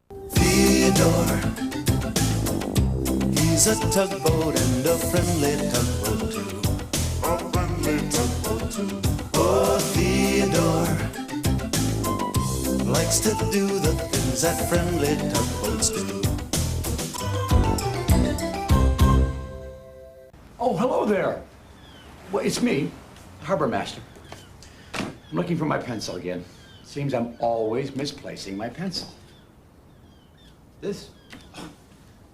Theodore, he's a tugboat and a friendly tugboat too. A friendly tugboat too. Oh, Theodore likes to do the things that friendly tugboats do. Oh, hello there. Well, it's me, Harbourmaster. I'm looking for my pencil again. Seems I'm always misplacing my pencil. This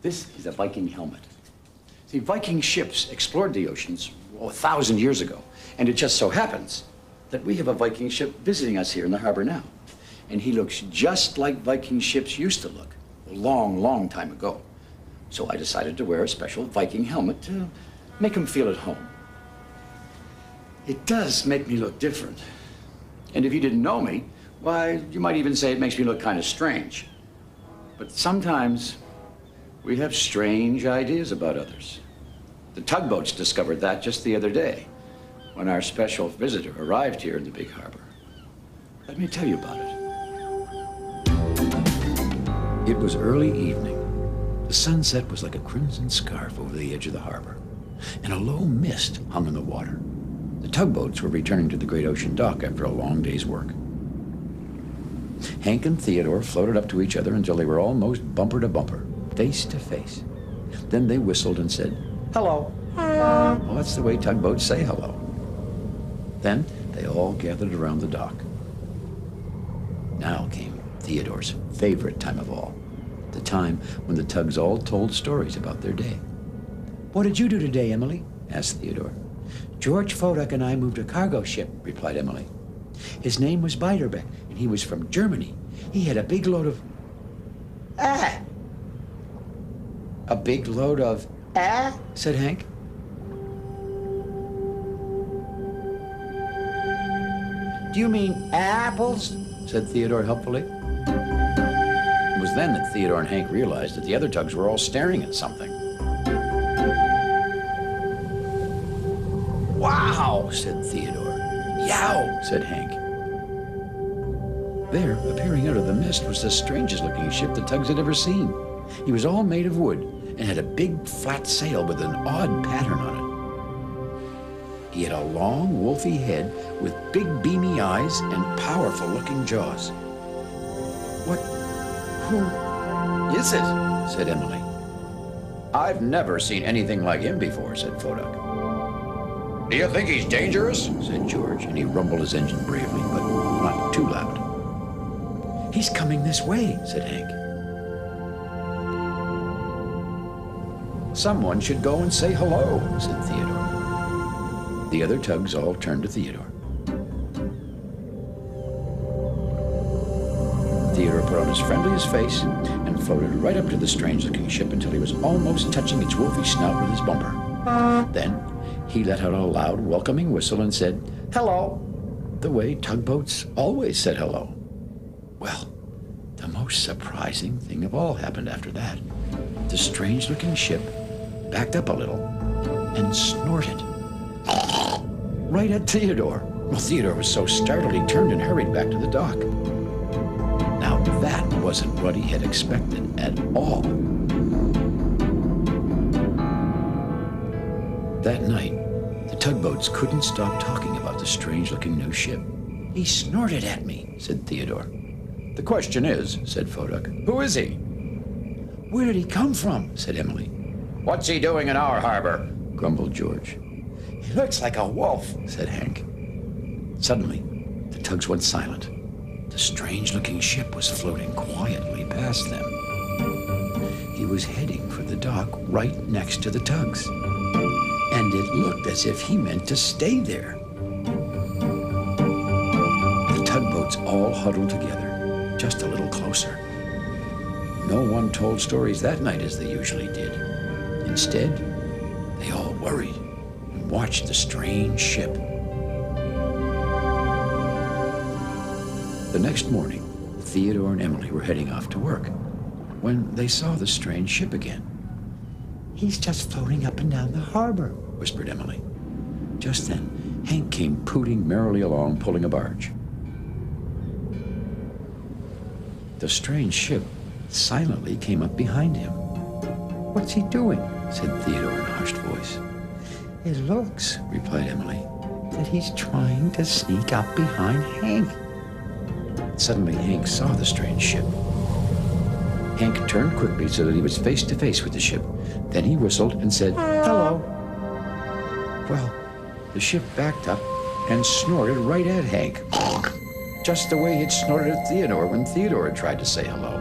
is a Viking helmet. See, Viking ships explored the oceans 1,000 years ago, and it just so happens that we have a Viking ship visiting us here in the harbor now. And he looks just like Viking ships used to look a long, long time ago. So I decided to wear a special Viking helmet to make him feel at home. It does make me look different. And if you didn't know me, why, you might even say it makes me look kind of strange. But sometimes we have strange ideas about others. The tugboats discovered that just the other day when our special visitor arrived here in the Big Harbour. Let me tell you about it. It was early evening. The sunset was like a crimson scarf over the edge of the harbor, and a low mist hung on the water. The tugboats were returning to the great ocean dock after a long day's work. Hank and Theodore floated up to each other until they were almost bumper to bumper, face to face. Then they whistled and said, "Hello." Well, that's the way tugboats say hello. Then they all gathered around the dock. Now came Theodore's favorite time of all, the time when the tugs all told stories about their day. "What did you do today, Emily?" asked Theodore. "George Foduck and I moved a cargo ship," replied Emily. "His name was Beiderbecke, and he was from Germany. He had a big load of... A big load of... said Hank. "Do you mean apples?" said Theodore helpfully. It was then that Theodore and Hank realized that the other tugs were all staring at something. "Wow," said Theodore. "Yow," said Hank. There, appearing out of the mist, was the strangest looking ship the tugs had ever seen. He was all made of wood and had a big flat sail with an odd pattern on it. He had a long, wolfy head with big beamy eyes and powerful looking jaws. Who is it?" said Emily. "I've never seen anything like him before," said Foduck. "Do you think he's dangerous?" said George, and he rumbled his engine bravely, but not too loud. "He's coming this way," said Hank. "Someone should go and say hello," said Theodore. The other tugs all turned to Theodore. Theodore put on his friendliest face and floated right up to the strange-looking ship until he was almost touching its wolfy snout with his bumper. Then he let out a loud, welcoming whistle and said, "Hello," the way tugboats always said hello. Well, the most surprising thing of all happened after that. The strange-looking ship backed up a little and snorted right at Theodore. Well, Theodore was so startled he turned and hurried back to the dock. Now that wasn't what he had expected at all. That night, the tugboats couldn't stop talking about the strange-looking new ship. "He snorted at me," said Theodore. "The question is," said Foduck, "who is he?" "Where did he come from?" said Emily. "What's he doing in our harbor?" grumbled George. "He looks like a wolf," said Hank. Suddenly, the tugs went silent. The strange-looking ship was floating quietly past them. He was heading for the dock right next to the tugs, and it looked as if he meant to stay there. The tugboats all huddled together, just a little closer. No one told stories that night as they usually did. Instead, they all worried and watched the strange ship. The next morning, Theodore and Emily were heading off to work when they saw the strange ship again. "He's just floating up and down the harbor," whispered Emily. Just then, Hank came pooting merrily along, pulling a barge. The strange ship silently came up behind him. "What's he doing?" said Theodore in a hushed voice. "It looks," replied Emily, "that he's trying to sneak up behind Hank." Suddenly, Hank saw the strange ship. Hank turned quickly so that he was face to face with the ship. Then he whistled and said, "Hello." Well, the ship backed up and snorted right at Hank, just the way it snorted at Theodore when Theodore had tried to say hello.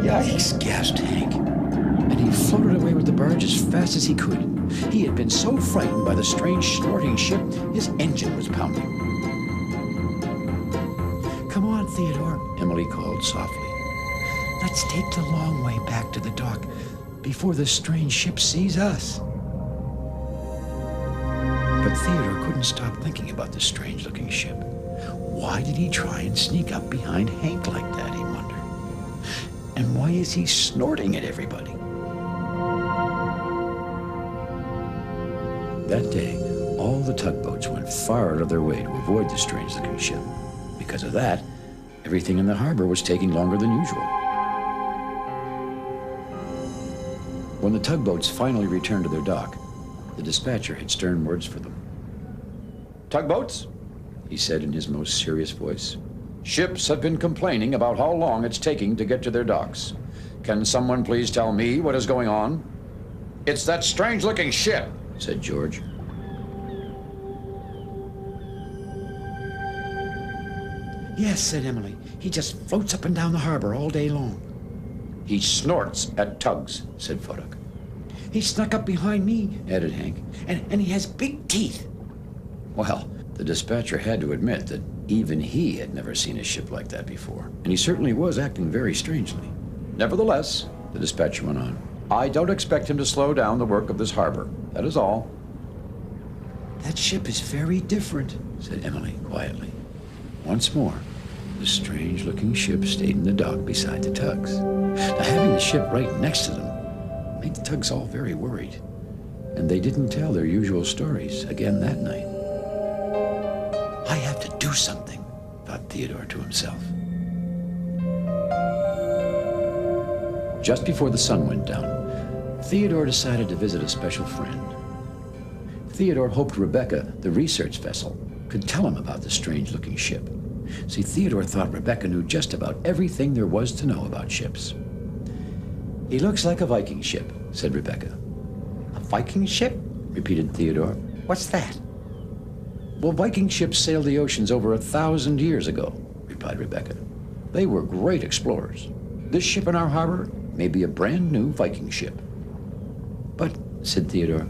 "Yikes," gasped Hank, and he floated away with the barge as fast as he could. He had been so frightened by the strange snorting ship, his engine was pounding. "Come on, Theodore," Emily called softly. "Let's take the long way back to the dock before the strange ship sees us." But Theodore couldn't stop thinking about the strange-looking ship. Why did he try and sneak up behind Hank like that, he wondered? And why is he snorting at everybody? That day, all the tugboats went far out of their way to avoid the strange-looking ship. Because of that, everything in the harbor was taking longer than usual. When the tugboats finally returned to their dock, the dispatcher had stern words for them. "Tugboats," he said in his most serious voice, "ships have been complaining about how long it's taking to get to their docks. Can someone please tell me what is going on?" "It's that strange-looking ship," said George. "Yes," said Emily. "He just floats up and down the harbor all day long." "He snorts at tugs," said Fuddock. "He snuck up behind me," added Hank, and he has big teeth." Well, the dispatcher had to admit that even he had never seen a ship like that before, and he certainly was acting very strangely. "Nevertheless," the dispatcher went on, "I don't expect him to slow down the work of this harbor. That is all." "That ship is very different," said Emily quietly. Once more, the strange-looking ship stayed in the dock beside the tugs. Now, having the ship right next to them made the tugs all very worried, and they didn't tell their usual stories again that night. "I have to do something," thought Theodore to himself. Just before the sun went down, Theodore decided to visit a special friend. Theodore hoped Rebecca, the research vessel, could tell him about the strange-looking ship. See, Theodore thought Rebecca knew just about everything there was to know about ships. "He looks like a Viking ship," said Rebecca. "A Viking ship?" repeated Theodore. "What's that?" "Well, Viking ships sailed the oceans over 1,000 years ago," replied Rebecca. "They were great explorers. This ship in our harbor may be a brand new Viking ship." "But," said Theodore,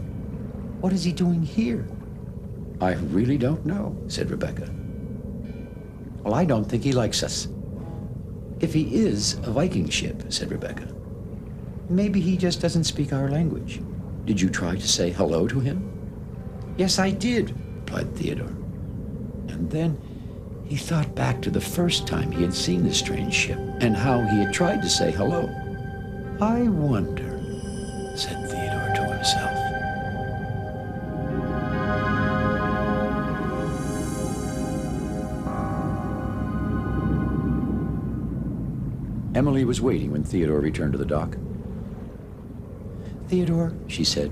"what is he doing here?" "I really don't know," said Rebecca. "Well, I don't think he likes us." "If he is a Viking ship," said Rebecca, "maybe he just doesn't speak our language. Did you try to say hello to him?" "Yes, I did," replied Theodore. And then he thought back to the first time he had seen the strange ship and how he had tried to say hello. "I wonder," said Theodore to himself. Emily was waiting when Theodore returned to the dock. "Theodore," she said,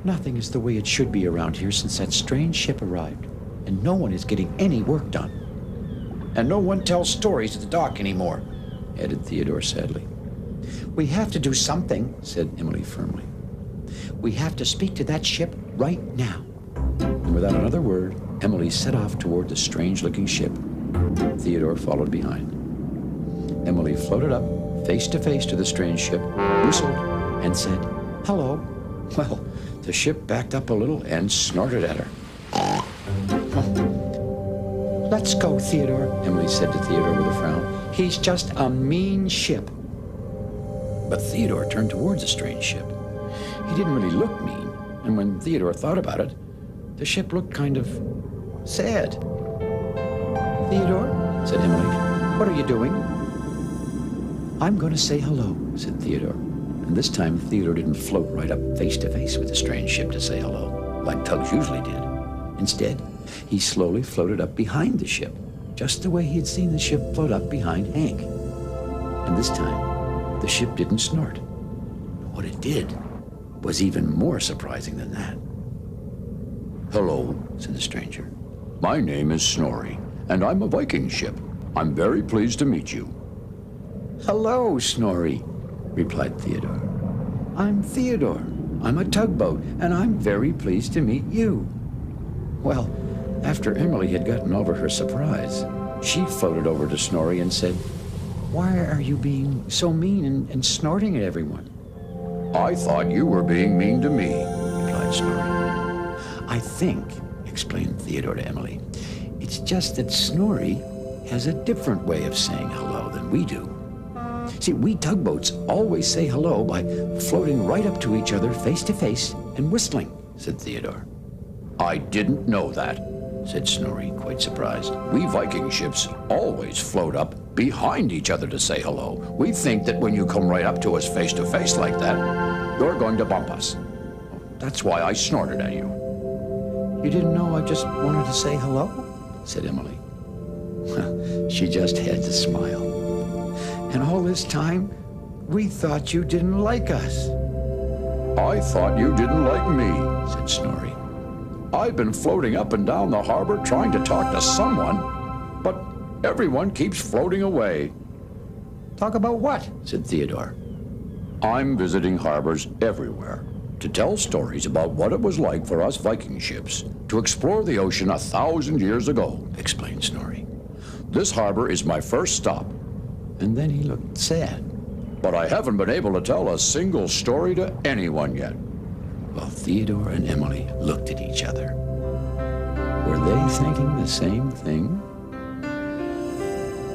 "nothing is the way it should be around here since that strange ship arrived, and no one is getting any work done." "And no one tells stories at the dock anymore," added Theodore sadly. "We have to do something," said Emily firmly. "We have to speak to that ship right now." And without another word, Emily set off toward the strange-looking ship. Theodore followed behind. Emily floated up, face to face to the strange ship, whistled, and said, "Hello." Well, the ship backed up a little and snorted at her. "Let's go, Theodore," Emily said to Theodore with a frown. "He's just a mean ship." But Theodore turned towards the strange ship. He didn't really look mean, and when Theodore thought about it, the ship looked kind of sad. "Theodore," said Emily, "what are you doing?" "I'm going to say hello," said Theodore. And this time, Theodore didn't float right up face to face with the strange ship to say hello, like tugs usually did. Instead, he slowly floated up behind the ship, just the way he had seen the ship float up behind Hank. And this time, the ship didn't snort. What it did was even more surprising than that. Hello, said the stranger. My name is Snorri, and I'm a Viking ship. I'm very pleased to meet you. Hello, Snorri, replied Theodore. I'm Theodore. I'm a tugboat, and I'm very pleased to meet you. Well, after Emily had gotten over her surprise, she floated over to Snorri and said, "Why are you being so mean and snorting at everyone?" I thought you were being mean to me, replied Snorri. I think, explained Theodore to Emily, it's just that Snorri has a different way of saying hello than we do. See, we tugboats always say hello by floating right up to each other face to face and whistling, said Theodore. I didn't know that, said Snorri, quite surprised. We Viking ships always float up behind each other to say hello. We think that when you come right up to us face to face like that, you're going to bump us. That's why I snorted at you. You didn't know I just wanted to say hello? Said Emily. Well, she just had to smile. And all this time, we thought you didn't like us. I thought you didn't like me, said Snorri. I've been floating up and down the harbor trying to talk to someone, but everyone keeps floating away. Talk about what? Said Theodore. I'm visiting harbors everywhere to tell stories about what it was like for us Viking ships to explore the ocean 1,000 years ago, explained Snorri. This harbor is my first stop. And then he looked sad. But I haven't been able to tell a single story to anyone yet. Well, Theodore and Emily looked at each other. Were they thinking the same thing?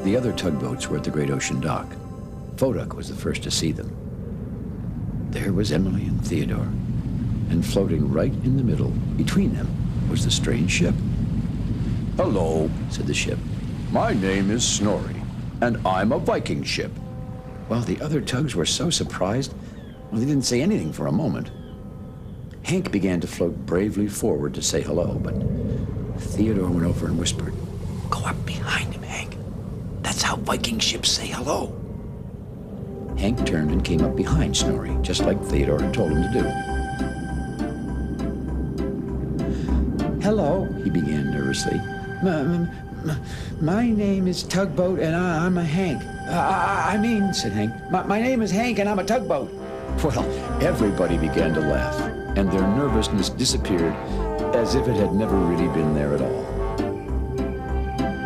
The other tugboats were at the great ocean dock. Voduk was the first to see them. There was Emily and Theodore, and floating right in the middle, between them, was the strange ship. Hello, said the ship. My name is Snorri, and I'm a Viking ship. Well, the other tugs were so surprised, well, they didn't say anything for a moment. Hank began to float bravely forward to say hello, but Theodore went over and whispered, "Go up behind him, Hank. That's how Viking ships say hello." Hank turned and came up behind Snorri, just like Theodore had told him to do. "Hello," he began nervously. My name is Tugboat, and I'm a Hank. I mean, said Hank, my name is Hank, and I'm a tugboat." Well, everybody began to laugh, and their nervousness disappeared as if it had never really been there at all.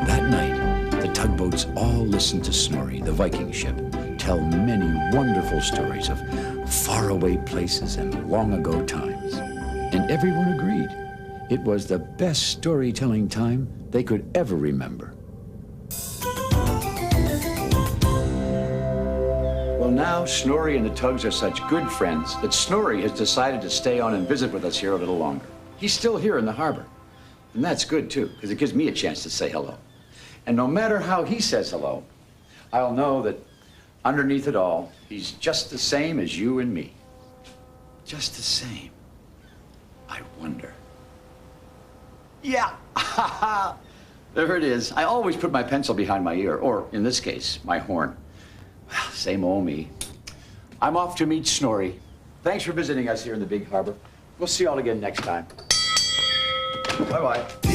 That night, the tugboats all listened to Snorri, the Viking ship, tell many wonderful stories of faraway places and long ago times. And everyone agreed it was the best storytelling time they could ever remember. Well, now Snorri and the tugs are such good friends that Snorri has decided to stay on and visit with us here a little longer. He's still here in the harbor. And that's good, too, because it gives me a chance to say hello. And no matter how he says hello, I'll know that underneath it all, he's just the same as you and me. Just the same. I wonder. Yeah, there it is. I always put my pencil behind my ear, or in this case, my horn. Well, same old me. I'm off to meet Snorri. Thanks for visiting us here in the Big Harbor. We'll see you all again next time. Bye-bye.